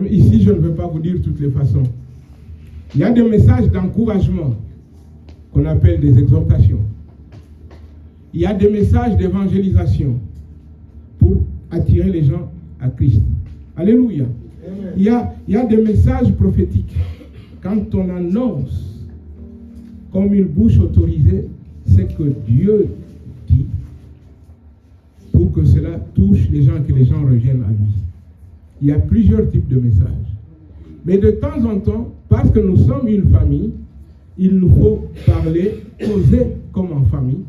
Ici, je ne veux pas vous dire toutes les façons. Il y a des messages d'encouragement qu'on appelle des exhortations. Il y a des messages d'évangélisation pour attirer les gens à Christ. Alléluia. Il y a des messages prophétiques. Quand on annonce comme une bouche autorisée ce que Dieu dit, pour que cela touche les gens, que les gens reviennent à lui. Il y a plusieurs types de messages. Mais de temps en temps, parce que nous sommes une famille, il nous faut parler, causer comme en famille.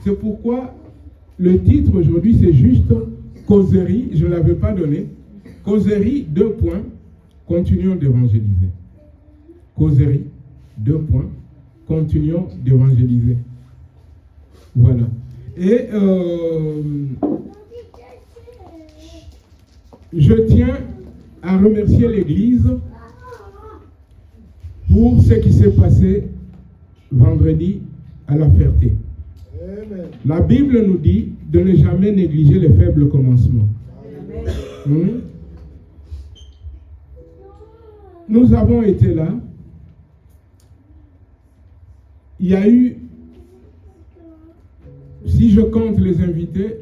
C'est pourquoi le titre aujourd'hui, c'est juste causerie, je ne l'avais pas donné. Causerie, 2 points, continuons d'évangéliser. Causerie, 2 points, continuons d'évangéliser. Voilà. Et je tiens à remercier l'Église pour ce qui s'est passé vendredi à La Ferté. La Bible nous dit de ne jamais négliger les faibles commencements. Nous avons été là. Il y a eu, si je compte les invités,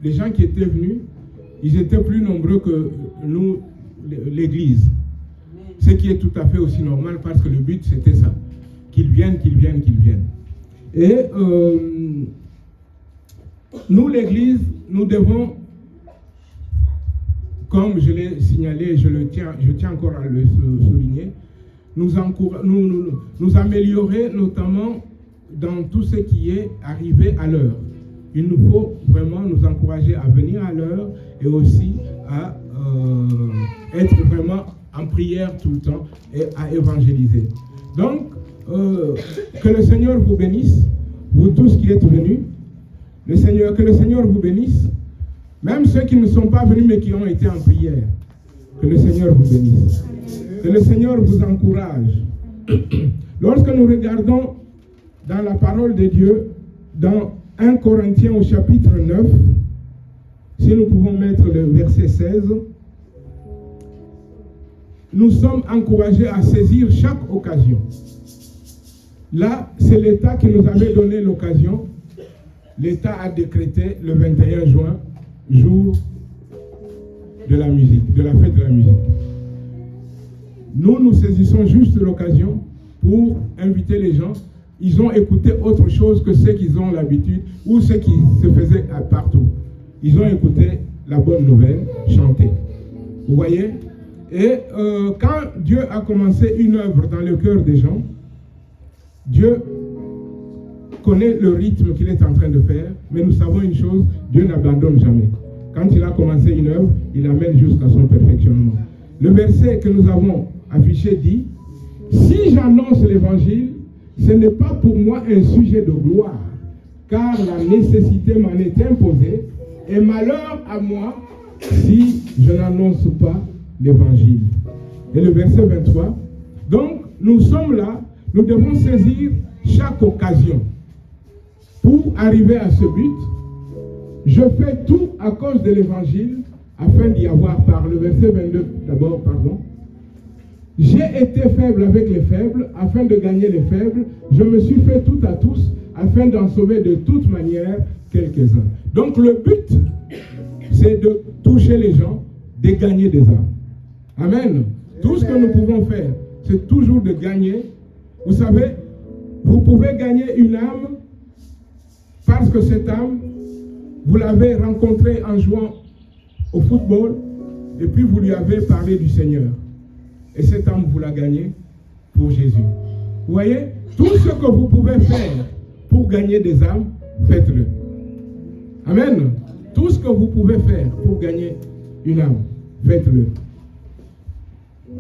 les gens qui étaient venus, ils étaient plus nombreux que nous, l'Église. Ce qui est tout à fait aussi normal parce que le but c'était ça. Qu'ils viennent. Et nous, l'Église, nous devons, comme je l'ai signalé, je tiens encore à le souligner, nous améliorer notamment dans tout ce qui est arrivé à l'heure. Il nous faut vraiment nous encourager à venir à l'heure et aussi à être vraiment en prière tout le temps et à évangéliser. Donc, que le Seigneur vous bénisse, vous tous qui êtes venus. Que le Seigneur vous bénisse, même ceux qui ne sont pas venus mais qui ont été en prière. Que le Seigneur vous bénisse. Que le Seigneur vous encourage. Lorsque nous regardons dans la parole de Dieu, dans 1 Corinthiens au chapitre 9, si nous pouvons mettre le verset 16, nous sommes encouragés à saisir chaque occasion. Là, c'est l'État qui nous avait donné l'occasion. L'État a décrété le 21 juin, jour de la musique, de la fête de la musique. Nous saisissons juste l'occasion pour inviter les gens. Ils ont écouté autre chose que ce qu'ils ont l'habitude ou ce qui se faisait partout. Ils ont écouté la bonne nouvelle chantée. Vous voyez? Et quand Dieu a commencé une œuvre dans le cœur des gens, Dieu connaît le rythme qu'il est en train de faire, mais nous savons une chose, Dieu n'abandonne jamais. Quand il a commencé une œuvre, il amène jusqu'à son perfectionnement. Le verset que nous avons affiché dit, si j'annonce l'évangile, ce n'est pas pour moi un sujet de gloire, car la nécessité m'en est imposée, et malheur à moi si je n'annonce pas l'évangile. Et le verset 23, donc nous sommes là, nous devons saisir chaque occasion pour arriver à ce but. Je fais tout à cause de l'évangile afin d'y avoir part. Le verset 22 d'abord, pardon. J'ai été faible avec les faibles afin de gagner les faibles. Je me suis fait tout à tous afin d'en sauver de toute manière quelques-uns. Donc le but, c'est de toucher les gens, de gagner des âmes. Amen. Tout ce que nous pouvons faire, c'est toujours de gagner. Vous savez, vous pouvez gagner une âme parce que cette âme, vous l'avez rencontrée en jouant au football et puis vous lui avez parlé du Seigneur. Et cette âme, vous la gagnez pour Jésus. Vous voyez, tout ce que vous pouvez faire pour gagner des âmes, faites-le. Amen. Tout ce que vous pouvez faire pour gagner une âme, faites-le.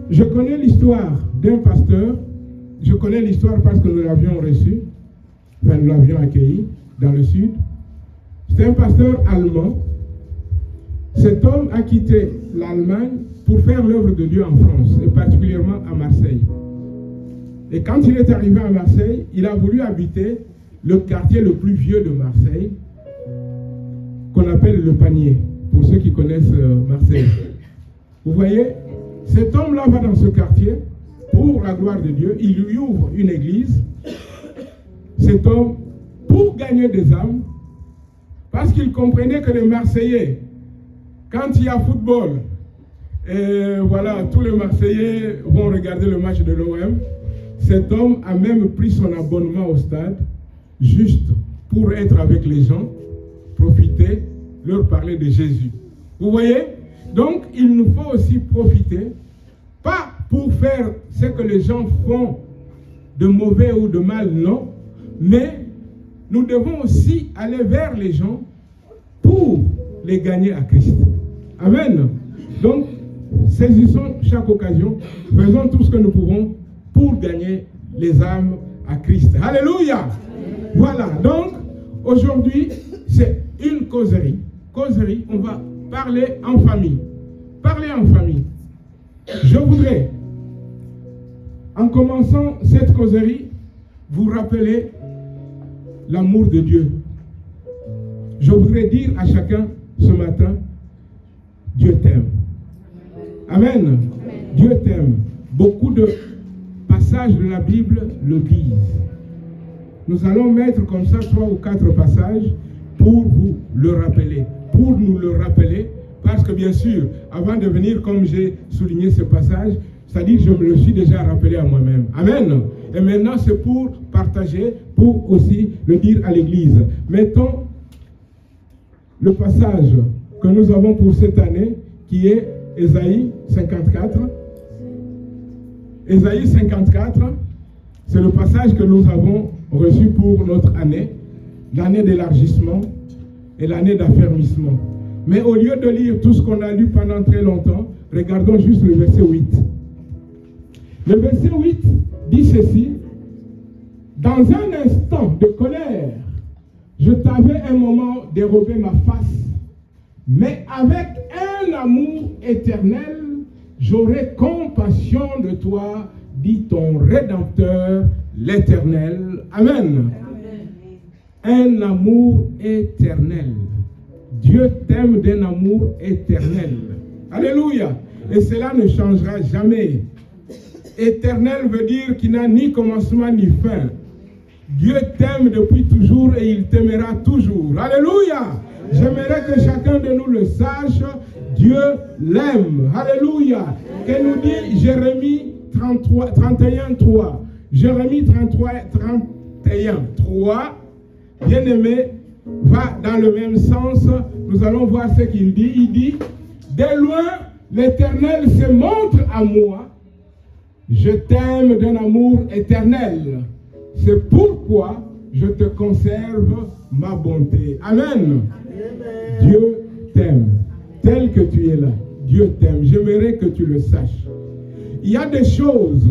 Je connais l'histoire d'un pasteur. Je connais l'histoire parce que nous l'avions reçu, enfin nous l'avions accueilli dans le sud. C'est un pasteur allemand. Cet homme a quitté l'Allemagne pour faire l'œuvre de Dieu en France, et particulièrement à Marseille. Et quand il est arrivé à Marseille, il a voulu habiter le quartier le plus vieux de Marseille, qu'on appelle le Panier, pour ceux qui connaissent Marseille. Vous voyez, Cet homme-là va dans ce quartier pour la gloire de Dieu. Il lui ouvre une église. Cet homme, pour gagner des âmes, parce qu'il comprenait que les Marseillais, quand il y a football, et voilà, tous les Marseillais vont regarder le match de l'OM, cet homme a même pris son abonnement au stade, juste pour être avec les gens, profiter, leur parler de Jésus. Vous voyez? Donc, il nous faut aussi profiter, pas pour faire ce que les gens font de mauvais ou de mal, non, mais nous devons aussi aller vers les gens pour les gagner à Christ. Amen. Donc, saisissons chaque occasion, faisons tout ce que nous pouvons pour gagner les âmes à Christ. Alléluia. Voilà, donc, aujourd'hui, c'est une causerie. Causerie, on va parler en famille. Parler en famille. Je voudrais, en commençant cette causerie, vous rappeler l'amour de Dieu. Je voudrais dire à chacun ce matin, Dieu t'aime. Amen. Amen. Dieu t'aime. Beaucoup de passages de la Bible le disent. Nous allons mettre comme ça 3 ou 4 passages pour vous le rappeler. Pour nous le rappeler, parce que bien sûr, avant de venir, comme j'ai souligné ce passage, c'est-à-dire que je me le suis déjà rappelé à moi-même. Amen. Et maintenant, c'est pour partager, pour aussi le dire à l'Église. Mettons le passage que nous avons pour cette année, qui est Ésaïe 54. Ésaïe 54, c'est le passage que nous avons reçu pour notre année, l'année d'élargissement et l'année d'affermissement. Mais au lieu de lire tout ce qu'on a lu pendant très longtemps, regardons juste le verset 8. Le verset 8 dit ceci: dans un instant de colère, je t'avais un moment dérobé ma face, mais avec un amour éternel, j'aurai compassion de toi, dit ton Rédempteur, l'Éternel. Amen. Un amour éternel. Dieu t'aime d'un amour éternel. Alléluia. Et cela ne changera jamais. Éternel veut dire qu'il n'a ni commencement ni fin. Dieu t'aime depuis toujours et il t'aimera toujours. Alléluia. J'aimerais que chacun de nous le sache. Dieu l'aime. Alléluia. Que nous dit Jérémie 31, 3. Jérémie 31, 3. Bien-aimé, va dans le même sens. Nous allons voir ce qu'il dit. Il dit, dès loin, l'Éternel se montre à moi. Je t'aime d'un amour éternel. C'est pourquoi je te conserve ma bonté. Amen. Amen. Dieu t'aime. Tel que tu es là. Dieu t'aime. J'aimerais que tu le saches. Il y a des choses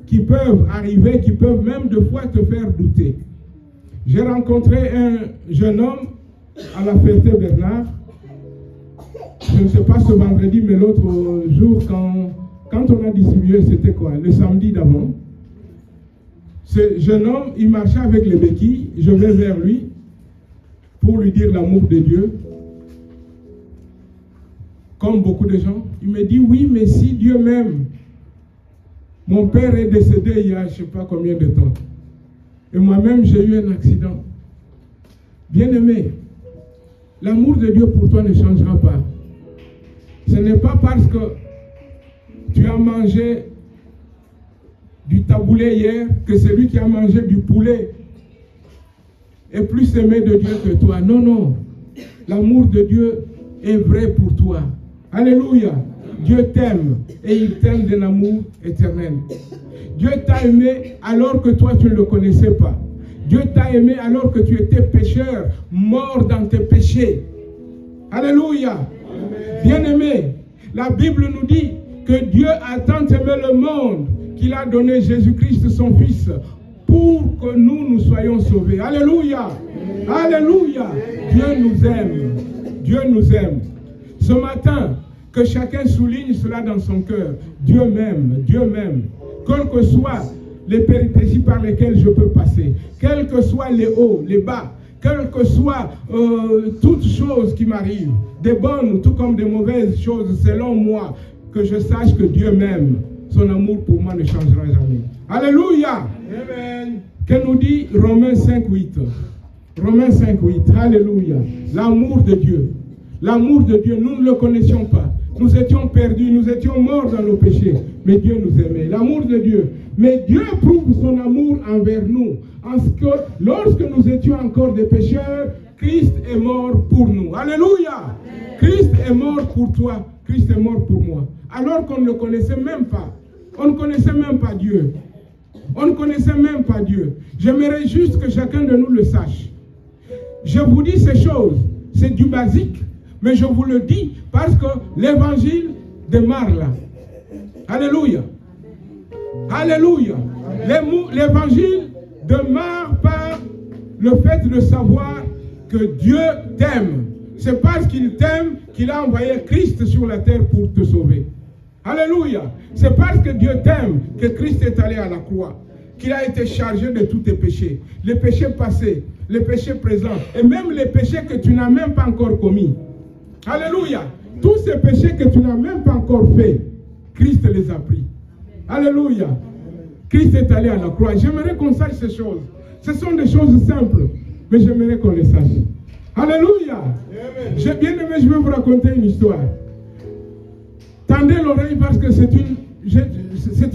qui peuvent arriver, qui peuvent même de fois te faire douter. J'ai rencontré un jeune homme à la Ferté-Bernard. Je ne sais pas ce vendredi, mais l'autre jour, quand on a distribué, c'était quoi? Le samedi d'avant. Ce jeune homme, il marchait avec les béquilles. Je vais vers lui pour lui dire l'amour de Dieu. Comme beaucoup de gens, il me dit, oui, mais si Dieu m'aime, mon père est décédé il y a je ne sais pas combien de temps. Et moi-même, j'ai eu un accident. Bien-aimé, l'amour de Dieu pour toi ne changera pas. Ce n'est pas parce que tu as mangé du taboulé hier que celui qui a mangé du poulet est plus aimé de Dieu que toi. Non, non. L'amour de Dieu est vrai pour toi. Alléluia. Dieu t'aime et il t'aime d'un amour éternel. Dieu t'a aimé alors que toi tu ne le connaissais pas. Dieu t'a aimé alors que tu étais pécheur, mort dans tes péchés. Alléluia. Bien-aimé, la Bible nous dit que Dieu a tant aimé le monde qu'il a donné Jésus-Christ son Fils pour que nous soyons sauvés. Alléluia. Alléluia. Dieu nous aime. Dieu nous aime. Ce matin, que chacun souligne cela dans son cœur. Dieu m'aime. Dieu m'aime. Quelles que soient les péripéties par lesquelles je peux passer, quels que soient les hauts, les bas, quelles que soient toutes choses qui m'arrivent, des bonnes tout comme des mauvaises choses selon moi, que je sache que Dieu m'aime. Son amour pour moi ne changera jamais. Alléluia. Amen. Que nous dit Romains 5:8. Romains 5:8. Alléluia. L'amour de Dieu. L'amour de Dieu, nous ne le connaissions pas. Nous étions perdus, nous étions morts dans nos péchés. Mais Dieu nous aimait. L'amour de Dieu. Mais Dieu prouve son amour envers nous. En ce que, lorsque nous étions encore des pécheurs, Christ est mort pour nous. Alléluia. Christ est mort pour toi. Christ est mort pour moi. Alors qu'on ne le connaissait même pas. On ne connaissait même pas Dieu. On ne connaissait même pas Dieu. J'aimerais juste que chacun de nous le sache. Je vous dis ces choses. C'est du basique. Mais je vous le dis parce que l'évangile démarre là. Alléluia. Alléluia. L'évangile démarre par le fait de savoir que Dieu t'aime. C'est parce qu'il t'aime qu'il a envoyé Christ sur la terre pour te sauver. Alléluia. C'est parce que Dieu t'aime que Christ est allé à la croix, qu'il a été chargé de tous tes péchés, les péchés passés, les péchés présents, et même les péchés que tu n'as même pas encore commis. Alléluia. Tous ces péchés que tu n'as même pas encore fait, Christ les a pris. Alléluia. Christ est allé à la croix. J'aimerais qu'on sache ces choses. Ce sont des choses simples, mais j'aimerais qu'on les sache. Alléluia. J'ai bien aimé, je vais vous raconter une histoire. Tendez l'oreille parce que c'est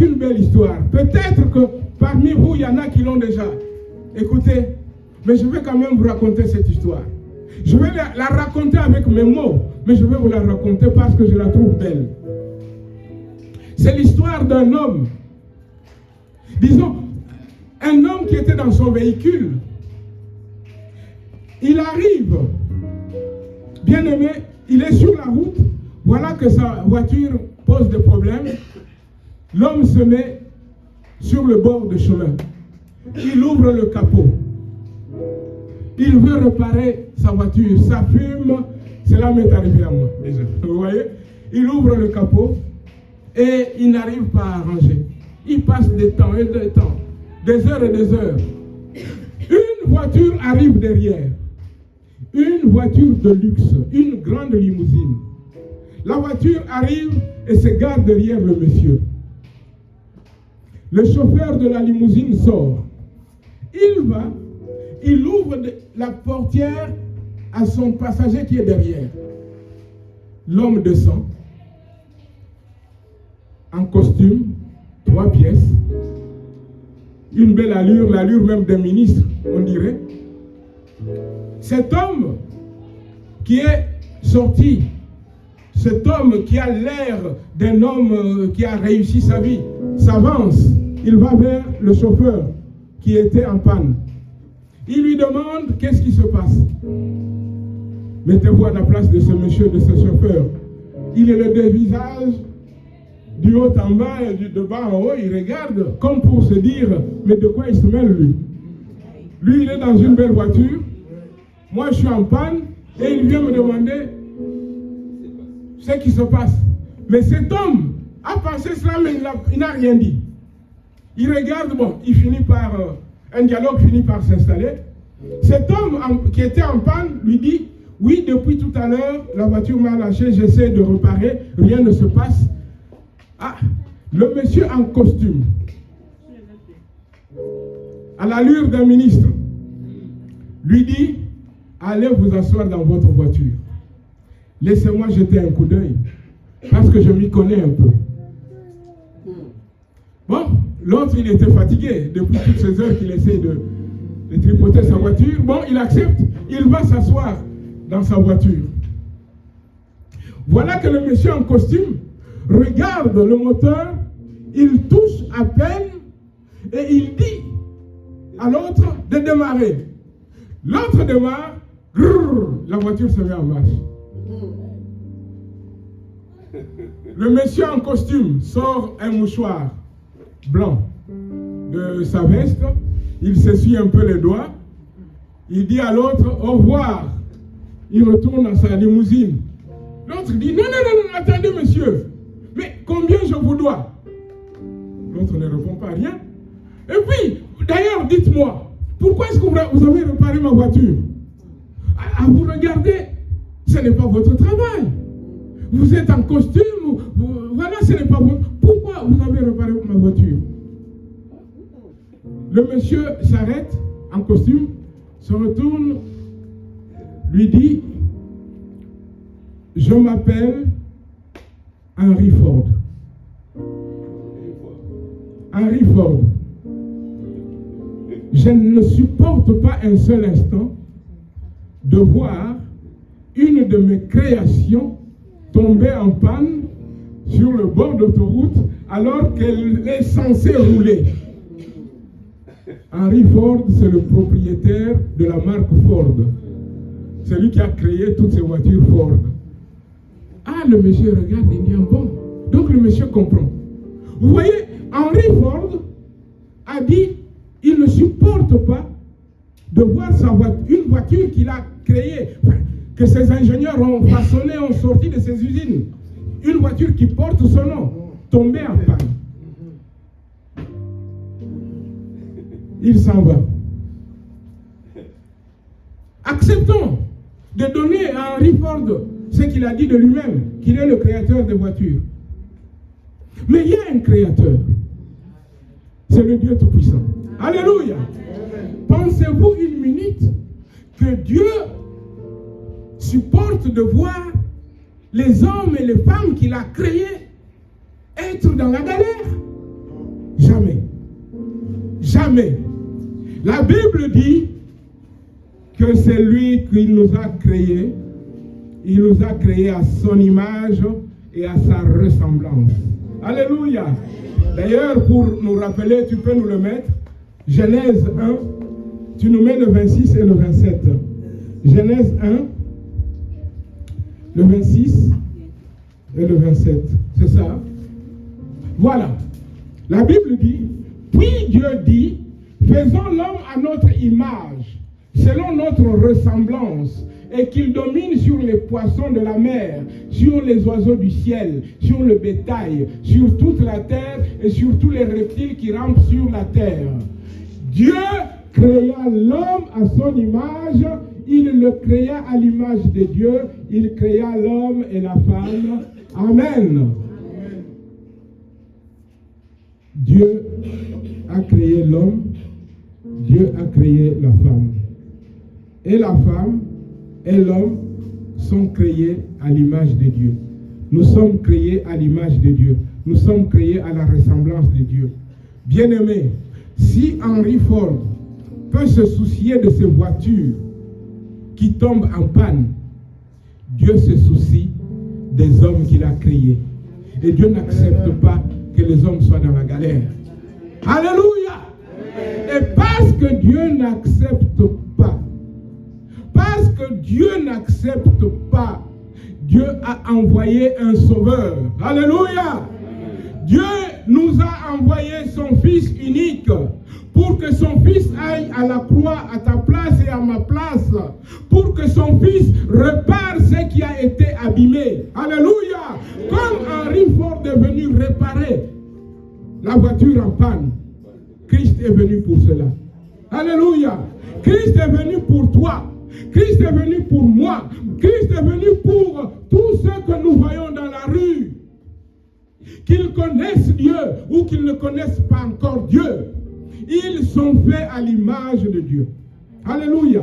une belle histoire. Peut-être que parmi vous, il y en a qui l'ont déjà écoutée, mais je vais quand même vous raconter cette histoire. Je vais la raconter avec mes mots, mais je vais vous la raconter parce que je la trouve belle. C'est l'histoire d'un homme. Disons, un homme qui était dans son véhicule. Il arrive, bien aimé, il est sur la route. Voilà que sa voiture pose des problèmes. L'homme se met sur le bord du chemin. Il ouvre le capot. Il veut réparer sa voiture. Ça fume. Cela m'est arrivé à moi déjà. Vous voyez? Il ouvre le capot et il n'arrive pas à arranger. Il passe des temps et des temps. Des heures et des heures. Une voiture arrive derrière. Une voiture de luxe. Une grande limousine. La voiture arrive et se gare derrière le monsieur. Le chauffeur de la limousine sort. Il ouvre la portière à son passager qui est derrière. L'homme descend en costume, 3 pièces, une belle allure, l'allure même d'un ministre, on dirait. Cet homme qui est sorti, cet homme qui a l'air d'un homme qui a réussi sa vie, s'avance, il va vers le chauffeur qui était en panne. Il lui demande qu'est-ce qui se passe. Mettez-vous à la place de ce monsieur, de ce chauffeur. Il est le dévisage du haut en bas et de bas en haut. Il regarde comme pour se dire, mais de quoi il se mêle lui? Lui, il est dans une belle voiture. Moi, je suis en panne et il vient me demander ce qui se passe. Mais cet homme a pensé cela, mais il n'a rien dit. Il regarde, bon, il finit par... un dialogue finit par s'installer. Cet homme qui était en panne lui dit, oui, depuis tout à l'heure, la voiture m'a lâché, j'essaie de réparer, rien ne se passe. Ah, le monsieur en costume, à l'allure d'un ministre, lui dit, allez vous asseoir dans votre voiture. Laissez-moi jeter un coup d'œil, parce que je m'y connais un peu. Bon, l'autre, il était fatigué depuis toutes ces heures qu'il essaie de tripoter sa voiture. Bon, il accepte, il va s'asseoir dans sa voiture. Voilà que le monsieur en costume regarde le moteur, il touche à peine et il dit à l'autre de démarrer. L'autre démarre, grrr, la voiture se met en marche. Le monsieur en costume sort un mouchoir blanc de sa veste, il s'essuie un peu les doigts, il dit à l'autre au revoir, il retourne dans sa limousine. L'autre dit non, attendez monsieur, mais combien je vous dois? L'autre ne répond pas rien. Et puis, d'ailleurs, dites-moi, pourquoi est-ce que vous avez réparé ma voiture? À vous regarder, ce n'est pas votre travail. Vous êtes en costume, voilà, Le monsieur s'arrête en costume, se retourne, lui dit, je m'appelle Henry Ford. Henry Ford. Je ne supporte pas un seul instant de voir une de mes créations tomber en panne sur le bord d'autoroute alors qu'elle est censée rouler. Henry Ford, c'est le propriétaire de la marque Ford. C'est lui qui a créé toutes ces voitures Ford. Ah, le monsieur regarde, il dit, bon. Donc le monsieur comprend. Vous voyez, Henry Ford a dit, il ne supporte pas de voir une voiture qu'il a créée, que ses ingénieurs ont façonnée, ont sorti de ses usines. Une voiture qui porte son nom, tombée en panne. Il s'en va. Acceptons de donner à Henry Ford ce qu'il a dit de lui-même, qu'il est le créateur des voitures. Mais il y a un créateur. C'est le Dieu Tout-Puissant. Alléluia. Pensez-vous une minute que Dieu supporte de voir les hommes et les femmes qu'il a créés être dans la galère? Jamais. Jamais. La Bible dit que c'est lui qui nous a créés. Il nous a créés à son image et à sa ressemblance. Alléluia. D'ailleurs, pour nous rappeler, tu peux nous le mettre. Genèse 1, tu nous mets le 26 et le 27. Genèse 1, le 26 et le 27. C'est ça? Voilà. La Bible dit, puis Dieu dit, faisons l'homme à notre image, selon notre ressemblance, et qu'il domine sur les poissons de la mer, sur les oiseaux du ciel, sur le bétail, sur toute la terre et sur tous les reptiles qui rampent sur la terre. Dieu créa l'homme à son image, il le créa à l'image de Dieu, il créa l'homme et la femme. Amen. Dieu a créé l'homme, Dieu a créé la femme. Et la femme et l'homme sont créés à l'image de Dieu. Nous sommes créés à l'image de Dieu. Nous sommes créés à la ressemblance de Dieu. Bien-aimés, si Henry Ford peut se soucier de ces voitures qui tombent en panne, Dieu se soucie des hommes qu'il a créés. Et Dieu n'accepte pas que les hommes soient dans la galère. Alléluia! Et parce que Dieu n'accepte pas, parce que Dieu n'accepte pas, Dieu a envoyé un sauveur. Alléluia! Dieu nous a envoyé son Fils unique pour que son Fils aille à la croix à ta place et à ma place, pour que son Fils répare ce qui a été abîmé. Alléluia! Comme Henry Ford est venu réparer la voiture en panne, Christ est venu pour cela. Alléluia! Christ est venu pour toi. Christ est venu pour moi. Christ est venu pour tous ceux que nous voyons dans la rue. Qu'ils connaissent Dieu ou qu'ils ne connaissent pas encore Dieu. Ils sont faits à l'image de Dieu. Alléluia.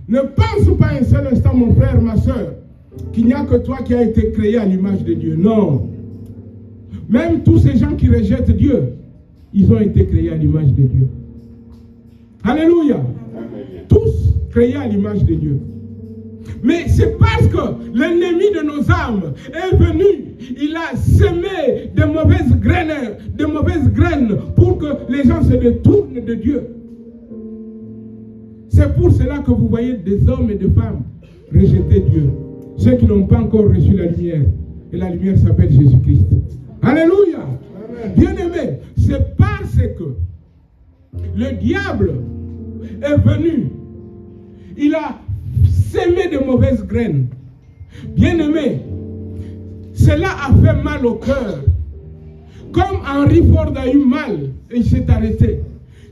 Ne pense pas un seul instant, mon frère, ma soeur, qu'il n'y a que toi qui as été créé à l'image de Dieu. Non. Même tous ces gens qui rejettent Dieu, ils ont été créés à l'image de Dieu. Alléluia. Tous créés à l'image de Dieu. Mais c'est parce que l'ennemi de nos âmes est venu, il a semé de mauvaises graines pour que les gens se détournent de Dieu. C'est pour cela que vous voyez des hommes et des femmes rejeter Dieu. Ceux qui n'ont pas encore reçu la lumière. Et la lumière s'appelle Jésus-Christ. Alléluia. Bien-aimés, c'est parce que le diable est venu. Il a sémé de mauvaises graines. Bien-aimés, cela a fait mal au cœur. Comme Henry Ford a eu mal et il s'est arrêté.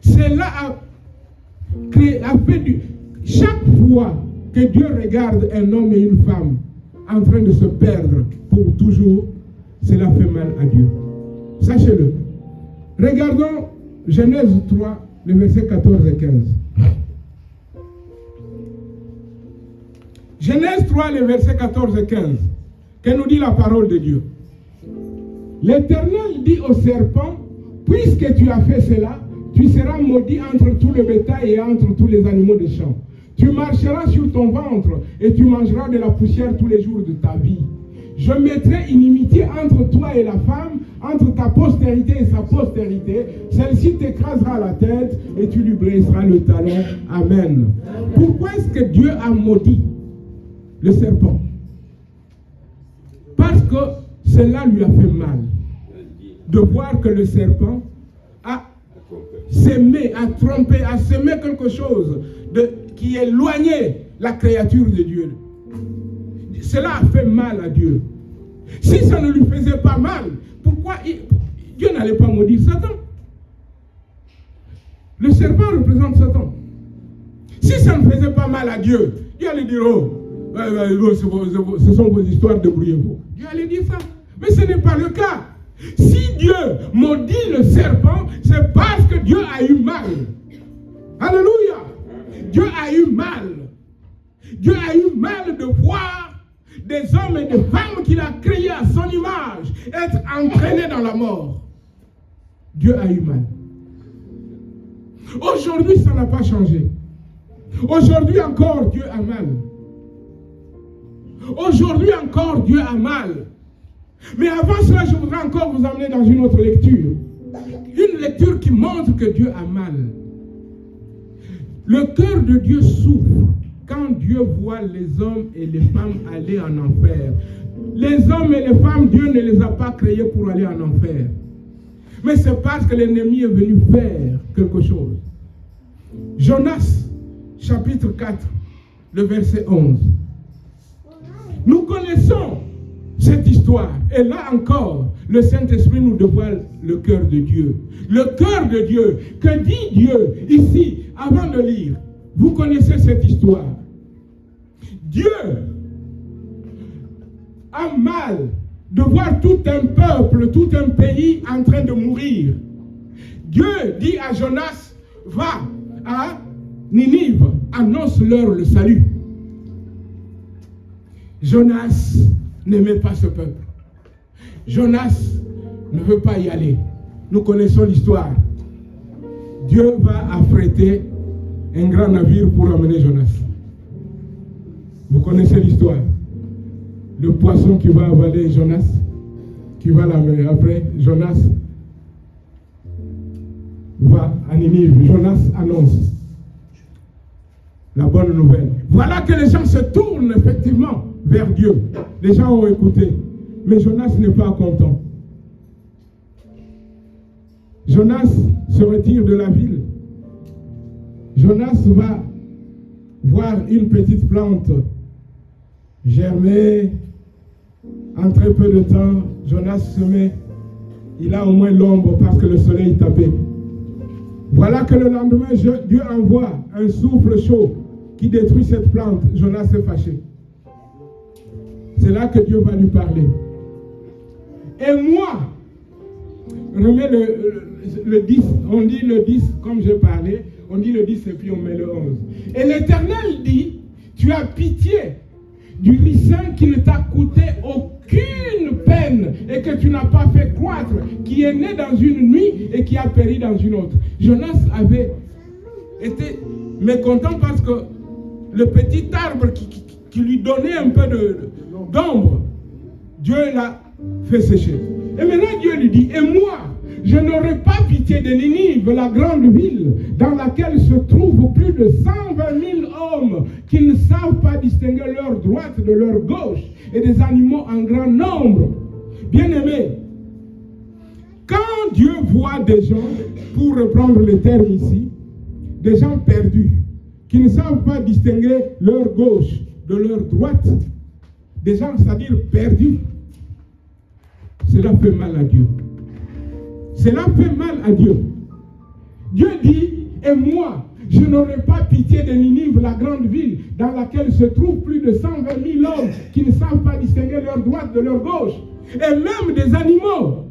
Cela a fait du... Chaque fois que Dieu regarde un homme et une femme en train de se perdre pour toujours, cela fait mal à Dieu. Sachez-le. Regardons Genèse 3, le verset 14 et 15. Genèse 3, le verset 14 et 15. Que nous dit la parole de Dieu? L'Éternel dit au serpent, puisque tu as fait cela, tu seras maudit entre tout le bétail et entre tous les animaux des champs. Tu marcheras sur ton ventre et tu mangeras de la poussière tous les jours de ta vie. Je mettrai inimitié entre toi et la femme, entre ta postérité et sa postérité. Celle-ci t'écrasera la tête et tu lui briseras le talon. Amen. Pourquoi est-ce que Dieu a maudit le serpent? Parce que cela lui a fait mal de voir que le serpent a s'aimer, à tromper, à s'aimer quelque chose qui éloignait la créature de Dieu. Cela a fait mal à Dieu. Si ça ne lui faisait pas mal, pourquoi Dieu n'allait pas maudire Satan? Le serpent représente Satan. Si ça ne faisait pas mal à Dieu, Dieu allait dire, ce sont vos histoires, débrouillez-vous. Dieu allait dire ça. Mais ce n'est pas le cas. Si Dieu maudit le serpent, c'est parce que Dieu a eu mal. Alléluia. Dieu a eu mal. Dieu a eu mal de voir des hommes et des femmes qu'il a créés à son image être entraînés dans la mort. Dieu a eu mal. Aujourd'hui, ça n'a pas changé. Aujourd'hui encore, Dieu a mal. Aujourd'hui encore, Dieu a mal. Mais avant cela, je voudrais encore vous emmener dans une autre lecture. Une lecture qui montre que Dieu a mal. Le cœur de Dieu souffre quand Dieu voit les hommes et les femmes aller en enfer. Les hommes et les femmes, Dieu ne les a pas créés pour aller en enfer. Mais c'est parce que l'ennemi est venu faire quelque chose. Jonas, chapitre 4, le verset 11. Nous connaissons cette histoire. Et là encore, le Saint-Esprit nous dévoile le cœur de Dieu. Le cœur de Dieu. Que dit Dieu ici, avant de lire? Vous connaissez cette histoire. Dieu a mal de voir tout un peuple, tout un pays en train de mourir. Dieu dit à Jonas, va à Ninive, annonce-leur le salut. Jonas n'aimait pas ce peuple. Jonas ne veut pas y aller. Nous connaissons l'histoire. Dieu va affréter un grand navire pour amener Jonas. Vous connaissez l'histoire. Le poisson qui va avaler Jonas, qui va l'amener. Après, Jonas va à Ninive. Jonas annonce la bonne nouvelle. Voilà que les gens se tournent effectivement vers Dieu. Les gens ont écouté. Mais Jonas n'est pas content. Jonas se retire de la ville. Jonas va voir une petite plante germer. En très peu de temps, Jonas se met. Il a au moins l'ombre parce que le soleil tapait. Voilà que le lendemain, Dieu envoie un souffle chaud qui détruit cette plante. Jonas est fâché. C'est là que Dieu va lui parler. Et moi, remets le 10, on dit le 10 comme j'ai parlé, on dit le 10 et puis on met le 11. Et l'Éternel dit, tu as pitié du ricin qui ne t'a coûté aucune peine et que tu n'as pas fait croître, qui est né dans une nuit et qui a péri dans une autre. Jonas avait été mécontent parce que le petit arbre qui lui donnait un peu d'ombre, Dieu l'a fait sécher. Et maintenant Dieu lui dit, et moi, je n'aurai pas pitié de Ninive, la grande ville, dans laquelle se trouvent plus de 120 000 hommes qui ne savent pas distinguer leur droite de leur gauche, et des animaux en grand nombre. Bien-aimés, quand Dieu voit des gens, pour reprendre le terme ici, des gens perdus, qui ne savent pas distinguer leur gauche de leur droite, des gens, c'est-à-dire perdus, cela fait mal à Dieu. Cela fait mal à Dieu. Dieu dit, et moi, je n'aurai pas pitié de Ninive, la grande ville, dans laquelle se trouvent plus de 120 000 hommes qui ne savent pas distinguer leur droite de leur gauche, et même des animaux.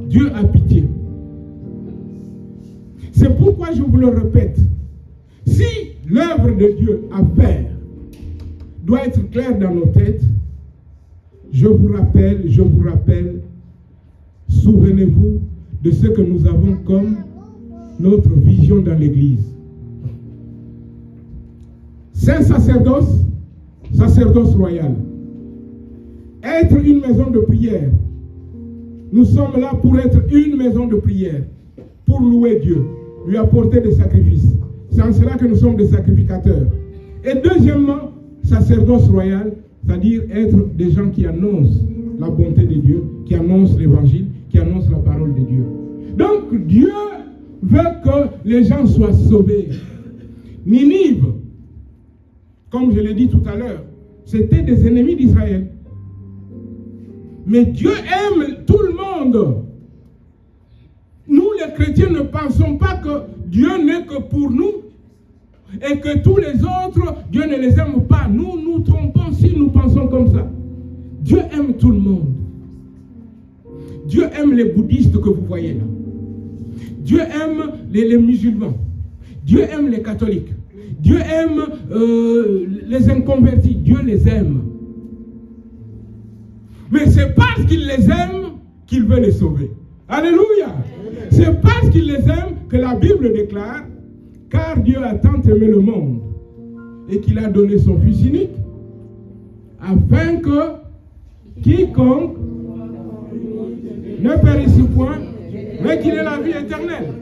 Dieu a pitié. C'est pourquoi je vous le répète. Si l'œuvre de Dieu à faire doit être claire dans nos têtes, je vous rappelle, souvenez-vous de ce que nous avons comme notre vision dans l'Église. Saint sacerdoce, sacerdoce royal. Être une maison de prière. Nous sommes là pour être une maison de prière, pour louer Dieu, lui apporter des sacrifices. C'est en cela que nous sommes des sacrificateurs. Et deuxièmement, sacerdoce royal, c'est-à-dire être des gens qui annoncent la bonté de Dieu, qui annoncent l'évangile, qui annoncent la parole de Dieu. Donc Dieu veut que les gens soient sauvés. Ninive, comme je l'ai dit tout à l'heure, c'était des ennemis d'Israël. Mais Dieu aime tout le monde. Nous, les chrétiens, ne pensons pas que Dieu n'est que pour nous et que tous les autres, Dieu ne les aime pas. Nous nous trompons si nous pensons comme ça. Dieu aime tout le monde. Dieu aime les bouddhistes que vous voyez là. Dieu aime les musulmans. Dieu aime les catholiques. Dieu aime les inconvertis. Dieu les aime. Mais c'est parce qu'il les aime qu'il veut les sauver. Alléluia. C'est parce qu'il les aime que la Bible déclare, car Dieu a tant aimé le monde et qu'il a donné son Fils unique, afin que quiconque ne périsse point, mais qu'il ait la vie éternelle.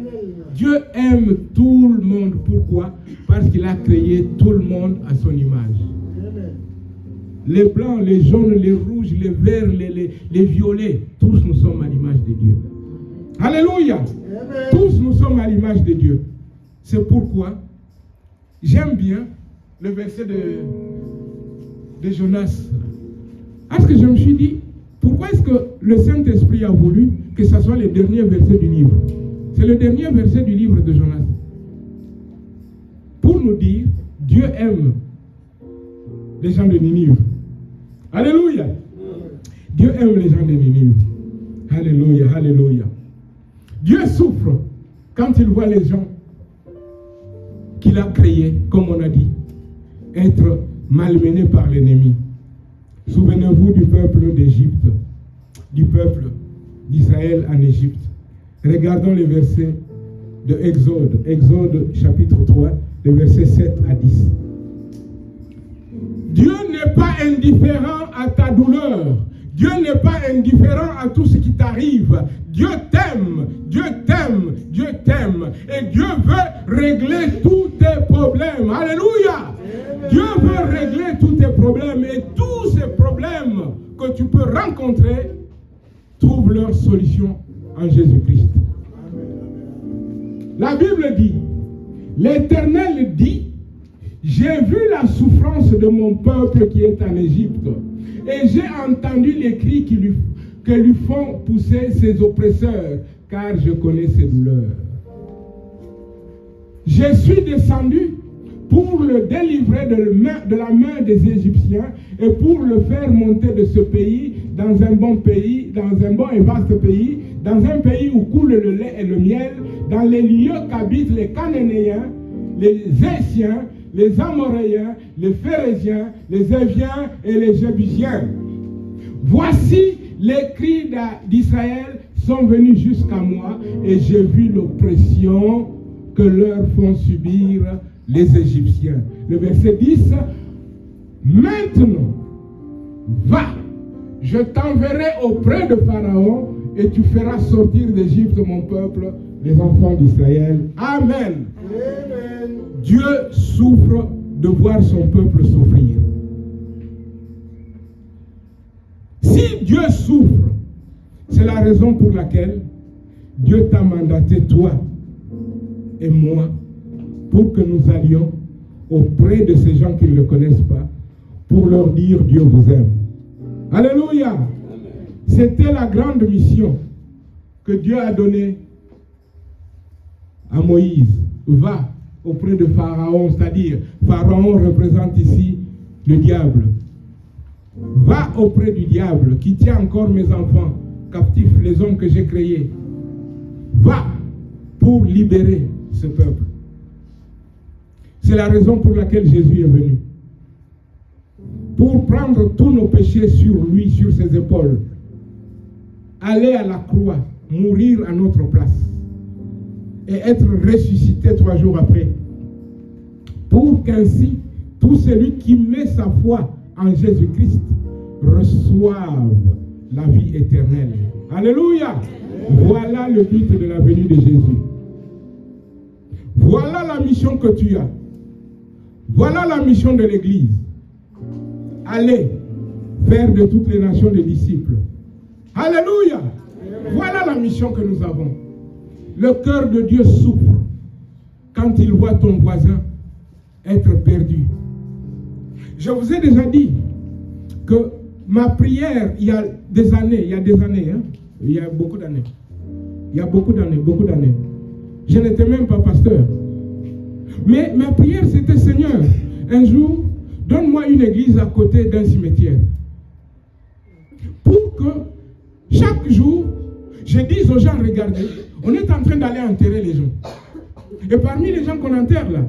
Dieu aime tout le monde. Pourquoi? Parce qu'il a créé tout le monde à son image. Les blancs, les jaunes, les rouges, les verts, les violets, tous nous sommes à l'image de Dieu. Alléluia. Amen. Tous nous sommes à l'image de Dieu. C'est pourquoi j'aime bien le verset de Jonas. Parce que je me suis dit, pourquoi est-ce que le Saint-Esprit a voulu que ce soit le dernier verset du livre? C'est le dernier verset du livre de Jonas. Pour nous dire, Dieu aime les gens de Ninive. Alléluia. Dieu aime les gens de Ninive. Alléluia, alléluia. Dieu souffre quand il voit les gens qu'il a créés, comme on a dit, être malmenés par l'ennemi. Souvenez-vous du peuple d'Égypte, du peuple d'Israël en Égypte. Regardons les versets de Exode, Exode chapitre 3, les versets 7 à 10. Dieu n'est pas indifférent à ta douleur. Dieu n'est pas indifférent à tout ce qui t'arrive. Dieu t'aime, Dieu t'aime, Dieu t'aime. Et Dieu veut régler tous tes problèmes. Alléluia. Dieu veut régler tous tes problèmes. Et tous ces problèmes que tu peux rencontrer, trouve leur solution en Jésus-Christ. La Bible dit, l'Éternel dit, j'ai vu la souffrance de mon peuple qui est en Égypte, et j'ai entendu les cris que lui font pousser ses oppresseurs, car je connais ses douleurs. Je suis descendu pour le délivrer de la main des Égyptiens et pour le faire monter de ce pays dans un bon pays, dans un bon et vaste pays, dans un pays où coule le lait et le miel, dans les lieux qu'habitent les Cananéens, les Hésiens, les Amoréens, les Phérésiens, les Éviens et les Jébusiens. Voici les cris d'Israël sont venus jusqu'à moi et j'ai vu l'oppression que leur font subir les Égyptiens. Le verset 10, maintenant, va, je t'enverrai auprès de Pharaon et tu feras sortir d'Égypte mon peuple, les enfants d'Israël. Amen. Amen. Dieu souffre de voir son peuple souffrir. Si Dieu souffre, c'est la raison pour laquelle Dieu t'a mandaté, toi et moi, pour que nous allions auprès de ces gens qui ne le connaissent pas, pour leur dire Dieu vous aime. Alléluia. Amen. C'était la grande mission que Dieu a donnée à Moïse. Va auprès de Pharaon, c'est-à-dire Pharaon représente ici le diable. Va auprès du diable qui tient encore mes enfants captifs, les hommes que j'ai créés. Va pour libérer ce peuple. C'est la raison pour laquelle Jésus est venu. Pour prendre tous nos péchés sur lui, sur ses épaules. Aller à la croix, mourir à notre place. Et être ressuscité 3 jours après. Pour qu'ainsi, tout celui qui met sa foi en Jésus-Christ reçoive la vie éternelle. Alléluia! Voilà le but de la venue de Jésus. Voilà la mission que tu as. Voilà la mission de l'Église. Allez faire de toutes les nations des disciples. Alléluia! Voilà la mission que nous avons. Le cœur de Dieu souffre quand il voit ton voisin être perdu. Je vous ai déjà dit que ma prière, il y a des années, il y a beaucoup d'années. Je n'étais même pas pasteur. Mais ma prière, c'était: Seigneur, un jour, donne-moi une église à côté d'un cimetière. Pour que chaque jour, je dise aux gens: regardez, on est en train d'aller enterrer les gens. Et parmi les gens qu'on enterre là,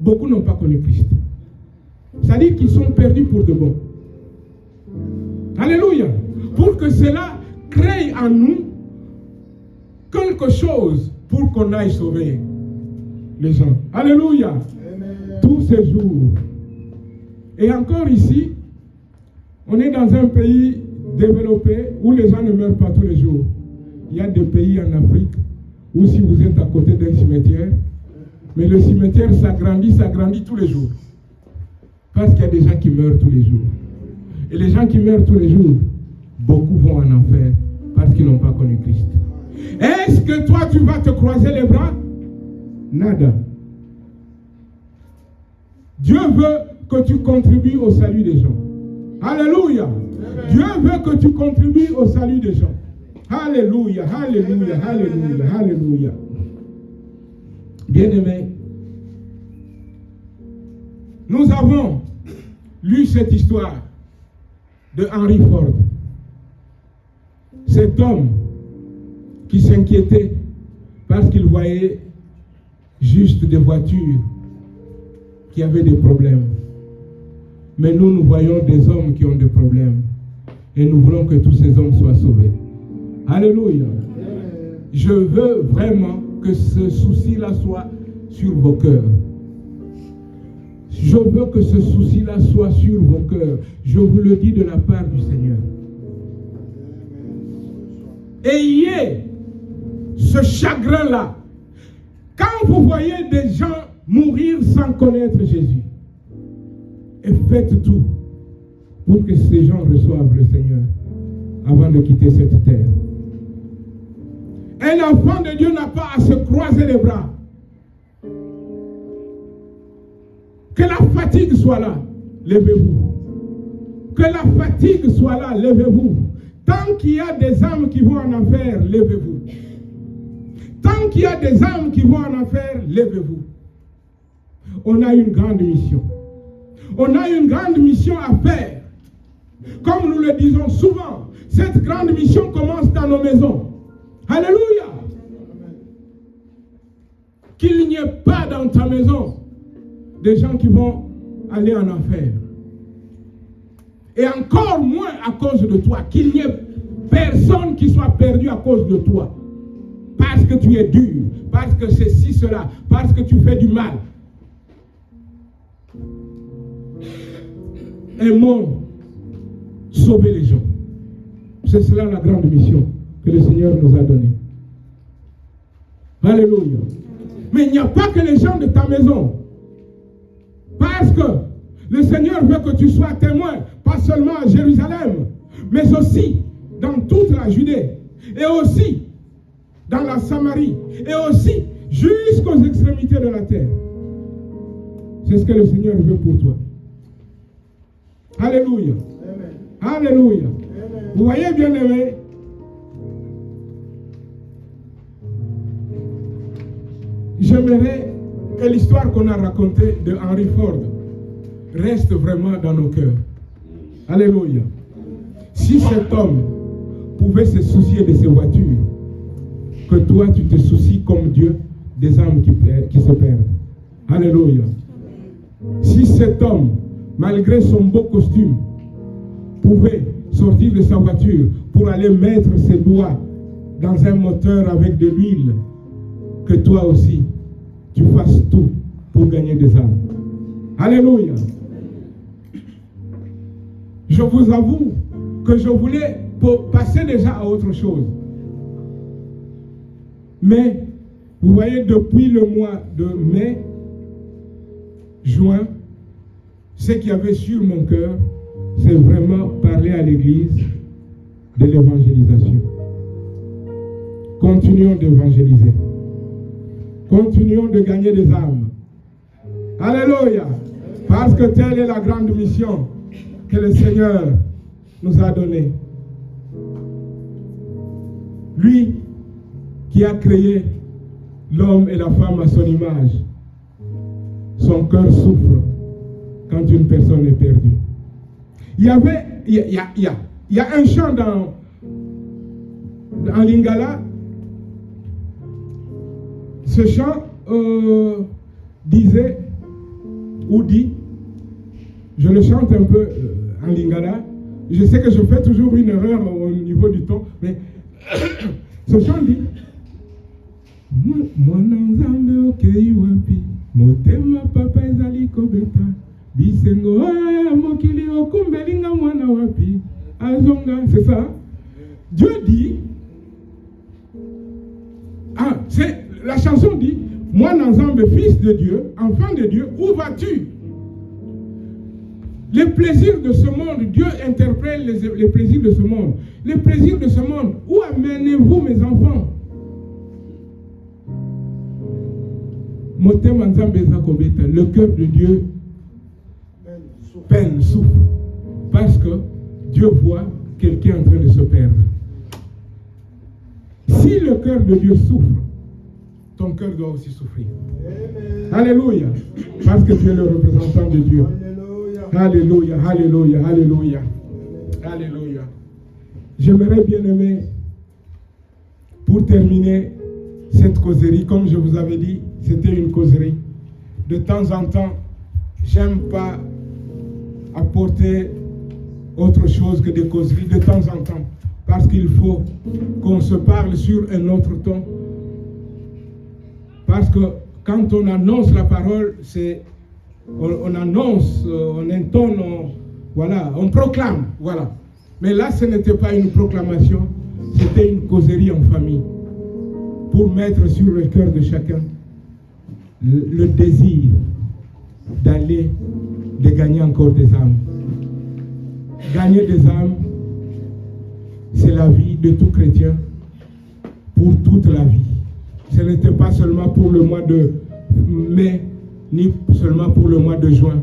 beaucoup n'ont pas connu Christ. C'est-à-dire qu'ils sont perdus pour de bon. Alléluia. Pour que cela crée en nous quelque chose pour qu'on aille sauver les gens. Alléluia. Amen. Tous ces jours. Et encore ici, on est dans un pays développé où les gens ne meurent pas tous les jours. Il y a des pays en Afrique où si vous êtes à côté d'un cimetière, mais le cimetière s'agrandit tous les jours. Parce qu'il y a des gens qui meurent tous les jours. Et les gens qui meurent tous les jours, beaucoup vont en enfer parce qu'ils n'ont pas connu Christ. Est-ce que toi tu vas te croiser les bras? Nada. Dieu veut que tu contribues au salut des gens. Alléluia. Amen. Dieu veut que tu contribues au salut des gens. Alléluia, alléluia, alléluia, alléluia. Bien-aimés, nous avons lu cette histoire de Henry Ford. Cet homme qui s'inquiétait parce qu'il voyait juste des voitures qui avaient des problèmes. Mais nous voyons des hommes qui ont des problèmes. Et nous voulons que tous ces hommes soient sauvés. Alléluia. Je veux vraiment que ce souci-là soit sur vos cœurs. Je veux que ce souci-là soit sur vos cœurs. Je vous le dis de la part du Seigneur. Ayez ce chagrin-là. Quand vous voyez des gens mourir sans connaître Jésus, et faites tout pour que ces gens reçoivent le Seigneur avant de quitter cette terre. Un enfant de Dieu n'a pas à se croiser les bras. Que la fatigue soit là, levez-vous. Que la fatigue soit là, levez-vous. Tant qu'il y a des âmes qui vont en enfer, levez-vous. Tant qu'il y a des âmes qui vont en enfer, levez-vous. On a une grande mission. On a une grande mission à faire. Comme nous le disons souvent, cette grande mission commence dans nos maisons. Alléluia. Qu'il n'y ait pas dans ta maison des gens qui vont aller en enfer. Et encore moins à cause de toi. Qu'il n'y ait personne qui soit perdu à cause de toi. Parce que tu es dur. Parce que ceci, cela. Parce que tu fais du mal. Aimons sauver les gens. C'est cela la grande mission que le Seigneur nous a donnée. Alléluia. Mais il n'y a pas que les gens de ta maison. Parce que le Seigneur veut que tu sois témoin, pas seulement à Jérusalem, mais aussi dans toute la Judée, et aussi dans la Samarie, et aussi jusqu'aux extrémités de la terre. C'est ce que le Seigneur veut pour toi. Alléluia. Amen. Alléluia. Amen. Vous voyez, bien-aimés, j'aimerais que l'histoire qu'on a racontée de Henry Ford reste vraiment dans nos cœurs. Alléluia. Si cet homme pouvait se soucier de ses voitures, que toi tu te soucies comme Dieu des âmes qui se perdent. Alléluia. Si cet homme, malgré son beau costume, pouvait sortir de sa voiture pour aller mettre ses doigts dans un moteur avec de l'huile, que toi aussi, tu fasses tout pour gagner des âmes. Alléluia. Je vous avoue que je voulais passer déjà à autre chose. Mais, vous voyez, depuis le mois de mai, juin, ce qu'il y avait sur mon cœur, c'est vraiment parler à l'Église de l'évangélisation. Continuons d'évangéliser. Continuons de gagner des âmes. Alléluia. Parce que telle est la grande mission que le Seigneur nous a donnée. Lui qui a créé l'homme et la femme à son image, son cœur souffre quand une personne est perdue. Il y a un chant en lingala. Ce chant disait ou dit, je le chante un peu en lingala. Je sais que je fais toujours une erreur au niveau du ton, mais ce chant dit Mwana nzambe okei wapi motema papa ezali kobeta bisengo ya mokili okumbelinga mwana wapi azonga. C'est ça. Dieu dit, la chanson dit, Mwana nzambe, fils de Dieu, enfant de Dieu, où vas-tu? Les plaisirs de ce monde, Dieu interprète les plaisirs de ce monde. Les plaisirs de ce monde, où amenez-vous mes enfants? Le cœur de Dieu peine, souffre. Parce que Dieu voit quelqu'un en train de se perdre. Si le cœur de Dieu souffre, ton cœur doit aussi souffrir. Alléluia. Parce que tu es le représentant de Dieu. Alléluia, alléluia, alléluia. Alléluia. J'aimerais bien aimer, pour terminer cette causerie, comme je vous avais dit, c'était une causerie. De temps en temps, j'aime pas apporter autre chose que des causeries, de temps en temps, parce qu'il faut qu'on se parle sur un autre ton. Parce que quand on annonce la parole, on annonce, on intonne, on proclame, voilà. Mais là, ce n'était pas une proclamation, c'était une causerie en famille, pour mettre sur le cœur de chacun le désir d'aller, de gagner encore des âmes. Gagner des âmes, c'est la vie de tout chrétien pour toute la vie. Ce n'était pas seulement pour le mois de mai, ni seulement pour le mois de juin.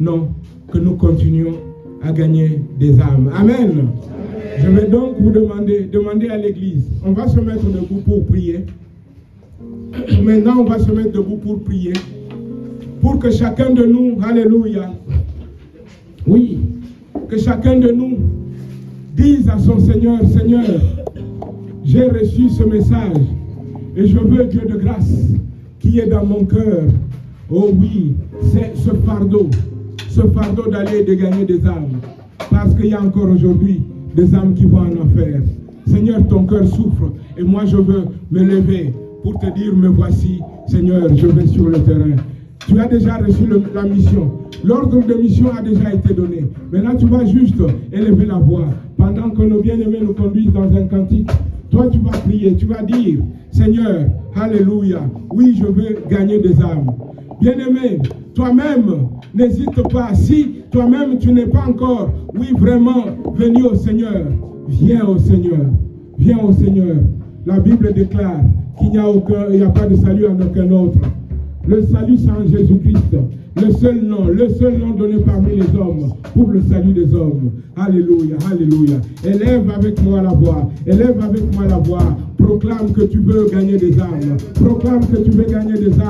Non, que nous continuions à gagner des âmes. Amen. Amen. Je vais donc vous demander à l'église. On va se mettre debout pour prier. Maintenant, on va se mettre debout pour prier. Pour que chacun de nous, alléluia, oui, que chacun de nous dise à son Seigneur, Seigneur, j'ai reçu ce message et je veux, Dieu de grâce, qui est dans mon cœur. Oh oui, c'est ce fardeau d'aller et de gagner des âmes. Parce qu'il y a encore aujourd'hui des âmes qui vont en enfer. Seigneur, ton cœur souffre et moi je veux me lever pour te dire, me voici, Seigneur, je vais sur le terrain. Tu as déjà reçu la mission. L'ordre de mission a déjà été donné. Maintenant, tu vas juste élever la voix pendant que nos bien-aimés nous conduisent dans un cantique. Toi, tu vas prier, tu vas dire, Seigneur, alléluia, oui, je veux gagner des âmes. Bien-aimé, toi-même, n'hésite pas. Si toi-même, tu n'es pas encore, oui, vraiment venu au Seigneur, viens au Seigneur. Viens au Seigneur. La Bible déclare qu'il n'y a pas de salut en aucun autre. Le salut, c'est en Jésus-Christ. Le seul nom donné parmi les hommes pour le salut des hommes. Alléluia, alléluia. Élève avec moi la voix. Élève avec moi la voix. Proclame que tu veux gagner des âmes. Proclame que tu veux gagner des âmes.